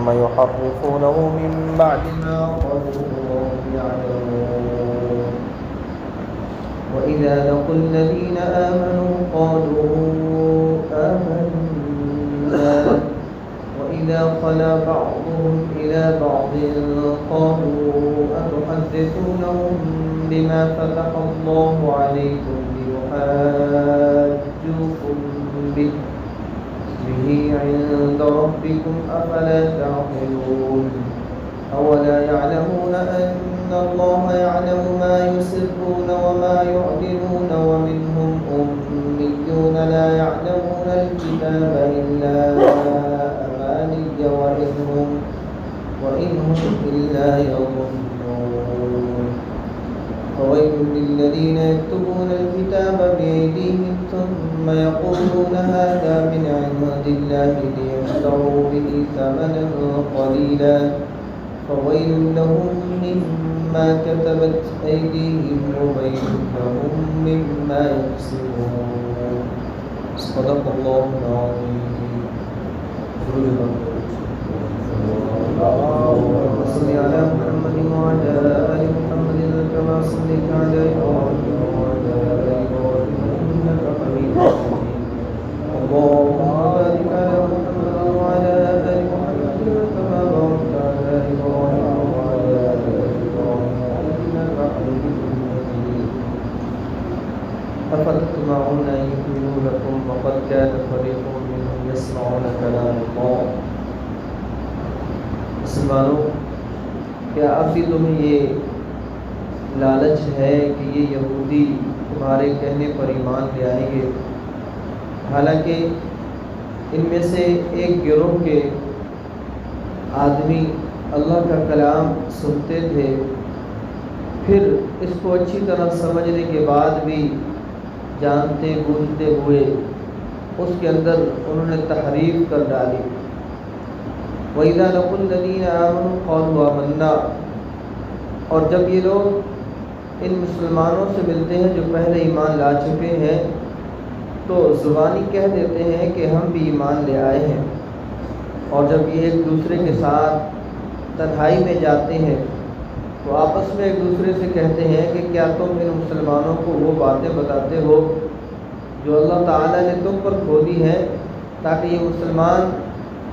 ثم يحرفونه من بعد ما قالوه وهم يعلمون وإذا لقوا الذين آمنوا قالوا آمنا وإذا خلا بعضهم إلى بعض قالوا أتحدثونهم بما فتح الله عليكم ليحاجوكم به عند ربكم أفلا تعقلون أولا يعلمون أن الله يعلم ما يسرون وما يعلنون ومنهم أميون لا يعلمون الكتاب إلا أماني وإن هم إلا يظنون فويل للذين يكتبون الكتاب بأيديهم ثم يقولون هذا من عند الله ليشتروا به ثمنا قليلا فويل لهم مما كتبت أيديهم وويل لهم مما يكسبون صدق الله العظيم. اللهم صل على محمد وعلى آل محمد كما صليت على إبراهيم وعلى آل إبراهيم إنك حميد مجيد. اللهم بارك على محمد وعلى آل محمد كما باركت على إبراهيم وعلى آل إبراهيم إنك حميد مجيد. أفتطمعون أن يؤمنوا لكم وقد كان فريق منهم يسمعون كلام الله. مسلمانوں، کیا اب بھی تمہیں یہ لالچ ہے کہ یہ یہودی تمہارے کہنے پر ایمان لے آئیں گے؟ حالانکہ ان میں سے ایک گروہ کے آدمی اللہ کا کلام سنتے تھے، پھر اس کو اچھی طرح سمجھنے کے بعد بھی جانتے بوجھتے ہوئے اس کے اندر انہوں نے تحریف کر ڈالی. وَإِذَا لَقُوا الَّذِينَ آمَنُوا قَالُوا آمَنَّا، اور جب یہ لوگ ان مسلمانوں سے ملتے ہیں جو پہلے ایمان لا چکے ہیں تو زبانی کہہ دیتے ہیں کہ ہم بھی ایمان لے آئے ہیں، اور جب یہ ایک دوسرے کے ساتھ تنہائی میں جاتے ہیں تو آپس میں ایک دوسرے سے کہتے ہیں کہ کیا تم ان مسلمانوں کو وہ باتیں بتاتے ہو جو اللہ تعالیٰ نے تم پر کھولی ہیں تاکہ یہ مسلمان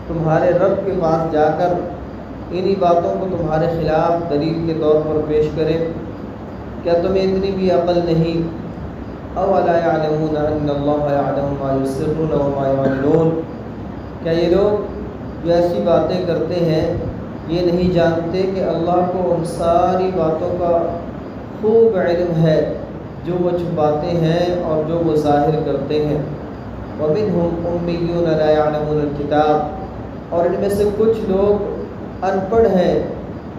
تمہارے رب کے پاس جا کر انہی باتوں کو تمہارے خلاف دلیل کے طور پر پیش کریں؟ کیا تمہیں اتنی بھی عقل نہیں؟ اولا یعلمون ان اللہ یعلم ما یسرون وما یعلنون، کیا یہ لوگ جو ایسی باتیں کرتے ہیں یہ نہیں جانتے کہ اللہ کو ان ساری باتوں کا خوب علم ہے جو وہ چھپاتے ہیں اور جو وہ ظاہر کرتے ہیں. ومنہم امیون لا یعلمون الکتاب، اور ان میں سے کچھ لوگ ان پڑھ ہیں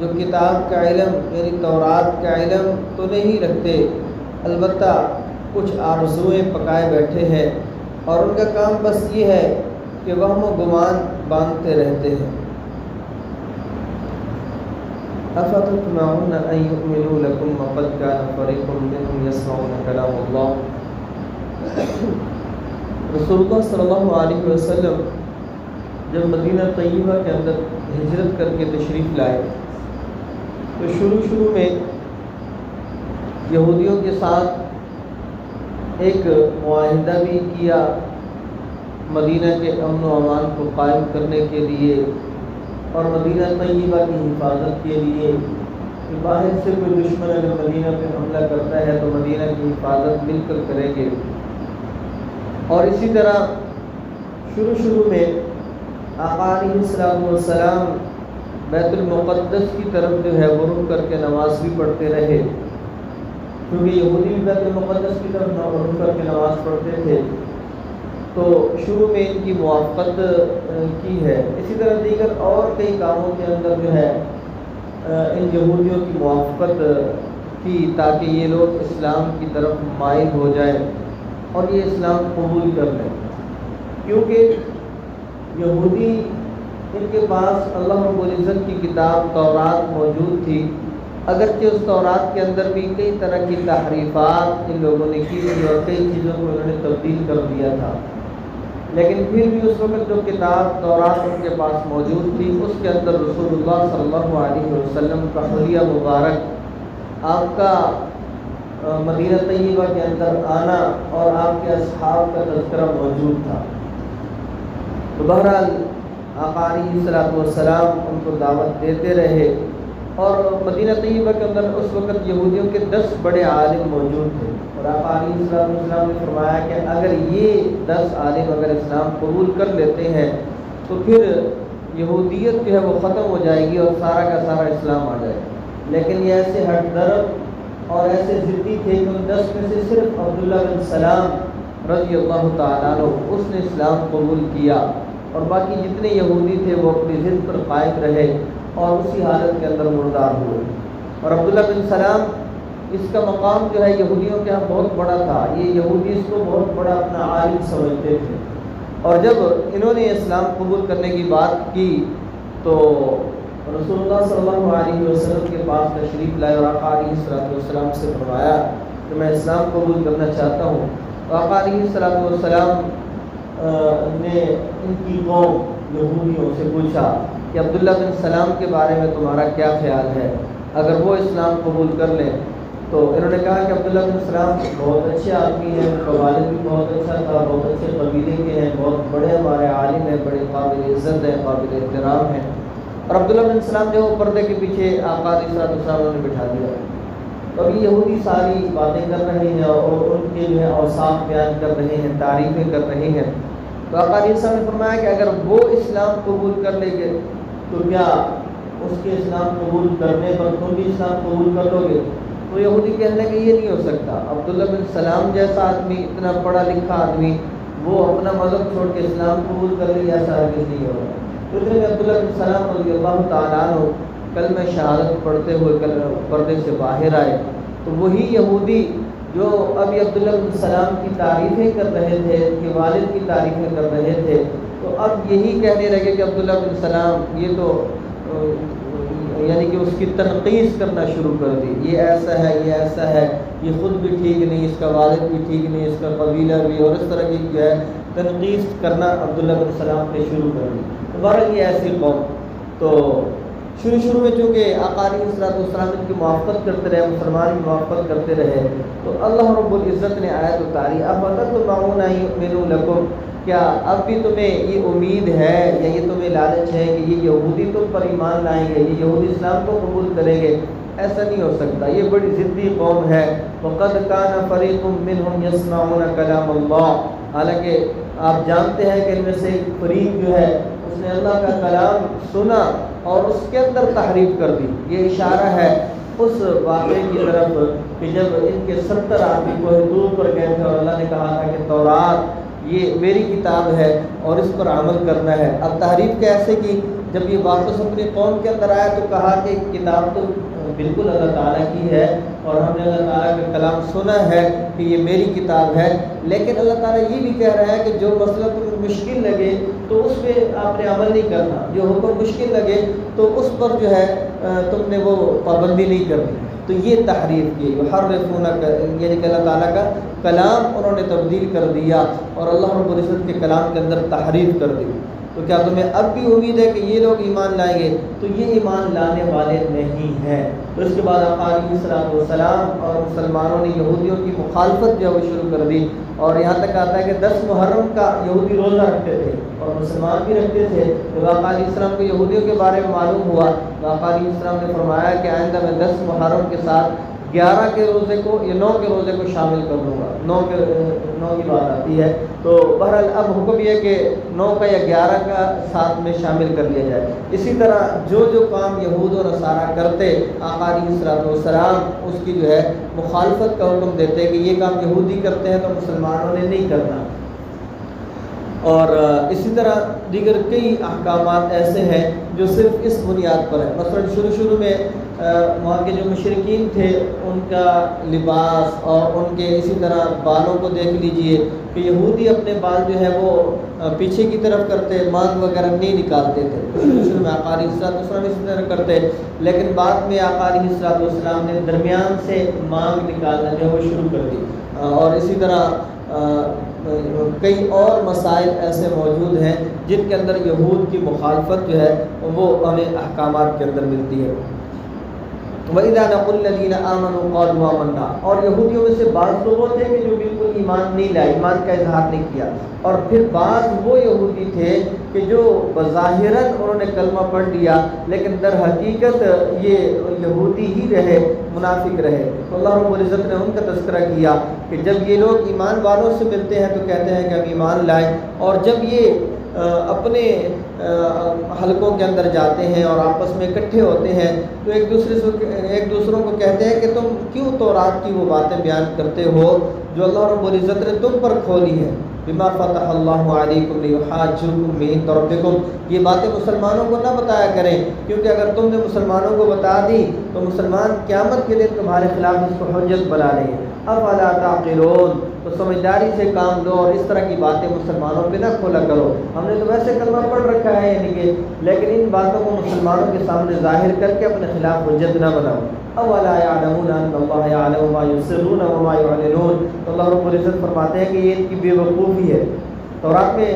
جو کتاب کا علم یعنی تورات کا علم تو نہیں رکھتے، البتہ کچھ آرزوئیں پکائے بیٹھے ہیں اور ان کا کام بس یہ ہے کہ وہم و گمان باندھتے رہتے ہیں. افتطمعون ان یؤمنوا لکم وقد کان فریق منهم یسمعون کلام اللہ. رسول اللہ صلی اللہ علیہ وسلم جب مدینہ طیبہ کے اندر ہجرت کر کے تشریف لائے تو شروع میں یہودیوں کے ساتھ ایک معاہدہ بھی کیا مدینہ کے امن و امان کو قائم کرنے کے لیے اور مدینہ طیبہ کی حفاظت کے لیے کہ باہر سے کوئی دشمن اگر مدینہ پہ حملہ کرتا ہے تو مدینہ کی حفاظت مل کر کریں گے. اور اسی طرح شروع میں آقا علیہ السلام بیت المقدس کی طرف جو ہے وہ رخ کر کے نماز بھی پڑھتے رہے، کیونکہ یہودی بھی بیت المقدس کی طرف رخ کر کے نماز پڑھتے تھے تو شروع میں ان کی موافقت کی ہے. اسی طرح دیگر اور کئی کاموں کے اندر جو ہے ان یہودیوں کی موافقت کی تاکہ یہ لوگ اسلام کی طرف مائل ہو جائیں اور یہ اسلام قبول کر لیں، کیونکہ یہودی ان کے پاس اللہ رب العزت کی کتاب تورات موجود تھی، اگرچہ اس تورات کے اندر بھی کئی طرح کی تحریفات ان لوگوں نے کی تھی اور کئی چیزوں کو انہوں نے تبدیل کر دیا تھا، لیکن پھر بھی اس وقت جو کتاب تورات ان کے پاس موجود تھی اس کے اندر رسول اللہ صلی اللہ علیہ وسلم کا حلیہ مبارک، آپ کا مدینہ طیبہ کے اندر آنا اور آپ کے اصحاب کا تذکرہ موجود تھا۔ تو بہرحال آقا علیہ السلام ان کو دعوت دیتے رہے، اور مدینہ طیبہ کے اندر اس وقت یہودیوں کے 10 بڑے عالم موجود تھے، اور آقا علیہ السلام نے فرمایا کہ اگر یہ 10 عالم اگر اسلام قبول کر لیتے ہیں تو پھر یہودیت جو ہے وہ ختم ہو جائے گی اور سارا کا سارا اسلام آ جائے گا۔ لیکن یہ ایسے ہٹ درب اور ایسے ضدی تھے کہ ان 10 میں سے صرف عبداللہ بن سلام رضی اللہ تعالیٰ عنہ اس نے اسلام قبول کیا، اور باقی جتنے یہودی تھے وہ اپنی ضد پر قائم رہے اور اسی حالت کے اندر مردار ہوئے۔ اور عبداللہ بن سلام اس کا مقام جو ہے یہودیوں کے ہاں بہت بڑا تھا، یہ یہودی اس کو بہت بڑا اپنا عالم سمجھتے تھے، اور جب انہوں نے اسلام قبول کرنے کی بات کی تو رسول اللہ صلی اللہ علیہ وسلم کے پاس تشریف لائے اور آقا علیہ السلام سے فرمایا کہ میں اسلام قبول کرنا چاہتا ہوں۔ آقا علیہ السلام نے ان کی قوم یہودیوں سے پوچھا کہ عبداللہ بن سلام کے بارے میں تمہارا کیا خیال ہے، اگر وہ اسلام قبول کر لیں؟ تو انہوں نے کہا کہ عبداللہ بن سلام بہت اچھے آدمی ہیں، ان کا والد بھی بہت اچھا تھا، بہت اچھے قبیلے کے ہیں، بہت بڑے ہمارے عالم ہیں، بڑے قابل عزت ہیں، قابل احترام ہیں۔ اور عبداللہ بن سلام جو پردے کے پیچھے آقا علیہ السلام نے بٹھا دیا۔ تو ابھی یہودی ساری باتیں کر رہے ہیں اور ان کے جو ہے اوصاف بیان کر رہے ہیں، تعریفیں کر رہے ہیں۔ تو آقا علیہ السلام نے فرمایا کہ اگر وہ اسلام قبول کر لیں گے تو کیا اس کے اسلام قبول کرنے پر تم بھی اسلام قبول کر لو گے؟ تو یہودی کہنے کہ یہ نہیں ہو سکتا، عبداللہ بن سلام جیسا آدمی، اتنا پڑھا لکھا آدمی، وہ اپنا مذہب چھوڑ کے اسلام قبول کر لے، ایسا ہرگز نہیں ہوگا۔ تو اتنے میں عبداللہ بن سلام رضی اللہ تعالیٰ عنہ کلمہ شہادت پڑھتے ہوئے پردے سے باہر آئے، تو وہی یہودی جو ابھی عبداللہ بن سلام کی تعریفیں کر رہے تھے، ان کے والد کی تعریفیں کر رہے تھے، تو اب یہی کہنے لگے کہ عبداللہ بن سلام یہ تو یعنی کہ اس کی تنقیص کرنا شروع کر دی، یہ ایسا ہے، یہ ایسا ہے، یہ خود بھی ٹھیک نہیں، اس کا والد بھی ٹھیک نہیں، اس کا قبیلہ بھی، اور اس طرح کی جو ہے تنقیص کرنا عبداللہ بن سلام نے شروع کر دی۔ بہرحال یہ ایسی قوم، تو شروع میں چونکہ آقا علیہ السلام ان کی موافقت کرتے رہے، مسلمان بھی موافقت کرتے رہے، تو اللہ رب العزت نے آیت اتاری افتطمعون ان یؤمنوا لکم، کیا اب بھی تمہیں یہ امید ہے یا یہ تمہیں لالچ ہے کہ یہ یہودی تم پر ایمان لائیں گے، یہ یہودی اسلام کو قبول کریں گے؟ ایسا نہیں ہو سکتا، یہ بڑی ضدی قوم ہے۔ وقد کان فریق منهم یسمعون کلام اللہ، حالانکہ آپ جانتے ہیں کہ ان میں سے ایک فریق جو ہے اس نے اللہ کا کلام سنا اور اس کے اندر تحریف کر دی۔ یہ اشارہ ہے اس واقعے کی طرف کہ جب ان کے 70 آدمی کوہ طور پر گئے تھے اور اللہ نے کہا تھا کہ تورات یہ میری کتاب ہے اور اس پر عمل کرنا ہے۔ اب تحریف کیسے کی؟ جب یہ واپس اپنی قوم کے اندر آیا تو کہا کہ کتاب تو بالکل اللہ تعالیٰ کی ہے اور ہم نے اللہ تعالیٰ کا کلام سنا ہے کہ یہ میری کتاب ہے، لیکن اللہ تعالیٰ یہ بھی کہہ رہا ہے کہ جو مسئلہ تمہیں مشکل لگے تو اس پہ آپ نے عمل نہیں کرنا، جو حکم مشکل لگے تو اس پر جو ہے تم نے وہ پابندی نہیں کرنی۔ تو یہ تحریف کی، یحرفون، یعنی کہ اللہ تعالیٰ کا کلام انہوں نے تبدیل کر دیا اور اللہ رب العزت کے کلام کے اندر تحریف کر دی۔ تو کیا تمہیں اب بھی امید ہے کہ یہ لوگ ایمان لائیں گے؟ تو یہ ایمان لانے والے نہیں ہیں۔ تو اس کے بعد آقا علیہ السلام اور مسلمانوں نے یہودیوں کی مخالفت جو ہے وہ شروع کر دی، اور یہاں تک آتا ہے کہ 10 محرم کا یہودی روزہ رکھتے تھے اور مسلمان بھی رکھتے تھے۔ جب آقا علیہ السلام کو یہودیوں کے بارے میں معلوم ہوا تو آقا علیہ السلام نے فرمایا کہ آئندہ میں 10 محرم کے ساتھ 11 کے روزے کو یا 9 کے روزے کو شامل کر دوں گا۔ 9 کی بات آتی ہے، تو بہرحال اب حکم یہ ہے کہ 9 کا یا 11 کا ساتھ میں شامل کر لیا جائے۔ اسی طرح جو کام یہود و نصارہ کرتے، آقا علیہ السلام اس کی جو ہے مخالفت کا حکم دیتے کہ یہ کام یہودی کرتے ہیں تو مسلمانوں نے نہیں کرنا۔ اور اسی طرح دیگر کئی احکامات ایسے ہیں جو صرف اس بنیاد پر ہیں۔ مثلا شروع میں وہاں کے جو مشرکین تھے ان کا لباس اور ان کے اسی طرح بالوں کو دیکھ لیجئے کہ یہودی اپنے بال جو ہے وہ پیچھے کی طرف کرتے، مانگ وغیرہ نہیں نکالتے تھے۔ شروع میں آقا علیہ السلام اسی طرح کرتے، لیکن بعد میں آقا علیہ السلام نے درمیان سے مانگ نکالنا جو ہے وہ شروع کر دی۔ اور اسی طرح کئی اور مسائل ایسے موجود ہیں جن کے اندر یہود کی مخالفت جو ہے وہ ہمیں احکامات کے اندر ملتی ہے۔ وَإِذَا لَقُوا الَّذِينَ آمَنُوا قَالُوا آمَنَّا، اور یہودیوں میں سے بعض لوگ تھے کہ جو بالکل ایمان نہیں لائے، ایمان کا اظہار نہیں کیا، اور پھر بعض وہ یہودی تھے کہ جو بظاہراً انہوں نے کلمہ پڑھ لیا لیکن در حقیقت یہ یہودی ہی رہے، منافق رہے۔ تو اللہ رب العزت نے ان کا تذکرہ کیا کہ جب یہ لوگ ایمان والوں سے ملتے ہیں تو کہتے ہیں کہ ہم ایمان لائیں، اور جب یہ اپنے حلقوں کے اندر جاتے ہیں اور آپس میں اکٹھے ہوتے ہیں تو ایک دوسروں کو کہتے ہیں کہ تم کیوں تورات کی وہ باتیں بیان کرتے ہو جو اللہ رب العزت نے تم پر کھولی ہے، بما فتح اللہ علیکم لیحاجکم عند ربکم، یہ باتیں مسلمانوں کو نہ بتایا کریں، کیونکہ اگر تم نے مسلمانوں کو بتا دی تو مسلمان قیامت کے دن تمہارے خلاف اس کو حجت بنا لیں گے۔ افلا تعقلون، تو سمجھداری سے کام لو اور اس طرح کی باتیں مسلمانوں پہ نہ کھولا کرو۔ ہم نے تو ویسے کلمہ پڑھ رکھا ہے یعنی کہ، لیکن ان باتوں کو مسلمانوں کے سامنے ظاہر کر کے اپنے خلاف حجت نہ بناؤ۔ اولا یعلمون ان اللہ یعلم ما یسرون وما یعلنون، تو اللہ رب العزت فرماتے ہیں کہ یہ ان کی بے وقوفی ہے۔ تورات میں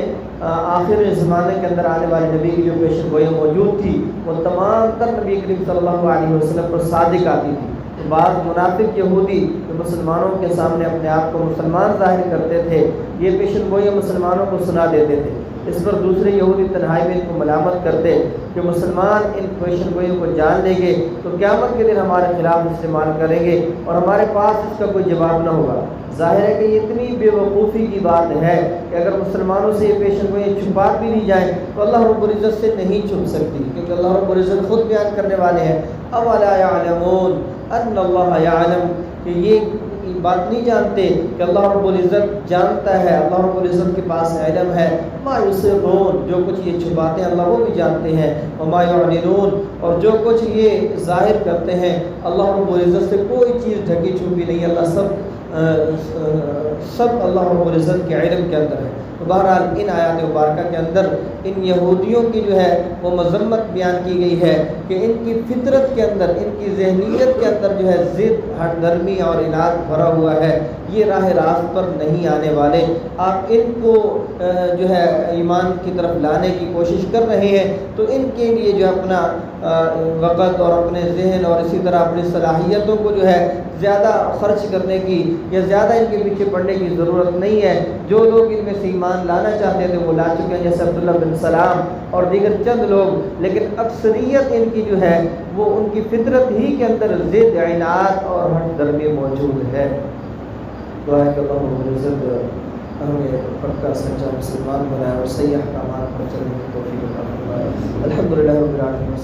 آخر زمانے کے اندر آنے والے نبی کی جو پیشن گوئی موجود تھی وہ تمام تر نبی کریم صلی اللہ علیہ وسلم پر صادق آتی تھی۔ تو بعض منافق یہودی جو مسلمانوں کے سامنے اپنے آپ کو مسلمان ظاہر کرتے تھے، یہ پیشن گوئی مسلمانوں کو سنا دیتے تھے۔ اس پر دوسرے یہودی تنہائی میں ان کو ملامت کرتے کہ مسلمان ان پیشن گوئیوں کو جان لیں گے تو قیامت کے دن ہمارے خلاف استعمال کریں گے اور ہمارے پاس اس کا کوئی جواب نہ ہوگا۔ ظاہر ہے کہ یہ اتنی بے وقوفی کی بات ہے کہ اگر مسلمانوں سے یہ پیشن گوئیاں چھپا بھی نہیں جائیں تو اللہ رب العزت سے نہیں چھپ سکتی، کیونکہ اللہ رب العزت خود بیان کرنے والے ہیں۔ اولا یعلمون ان اللہ یعلم، کہ یہ بات نہیں جانتے کہ اللہ رب العزت جانتا ہے، اللہ رب العزت کے پاس علم ہے، ما یسرون، جو کچھ یہ چھپاتے ہیں اللہ وہ بھی جانتے ہیں، وما یعلنون، اور جو کچھ یہ ظاہر کرتے ہیں اللہ رب العزت سے کوئی چیز ڈھکی چھپی نہیں، اللہ سب اللہ رب العزت کے علم کے اندر ہے۔ تو بہرحال ان آیات مبارکہ کے اندر ان یہودیوں کی جو ہے وہ مذمت بیان کی گئی ہے کہ ان کی فطرت کے اندر، ان کی ذہنیت کے اندر جو ہے ضد، ہٹ درمی اور اناد بھرا ہوا ہے، یہ راہ راست پر نہیں آنے والے۔ آپ ان کو جو ہے ایمان کی طرف لانے کی کوشش کر رہے ہیں تو ان کے لیے جو اپنا وقت اور اپنے ذہن اور اسی طرح اپنی صلاحیتوں کو جو ہے زیادہ خرچ کرنے کی یا زیادہ ان کے پیچھے پڑنے کی ضرورت نہیں ہے۔ جو لوگ ان میں سے ایمان لانا چاہتے تھے وہ لا چکے ہیں، جیسے عبداللہ بن سلام اور دیگر چند لوگ، لیکن اکثریت ان کی جو ہے وہ ان کی فطرت ہی کے اندر ضد، عناد اور ہٹ درمی موجود ہے۔ دعا ہے کہ اللہ رب العزت ہمیں پکا سچا مسلمان بنائے اور صحیح احکامات پر چلنے کی توفیق عطا فرمائے۔ الحمدللہ رب العالمین۔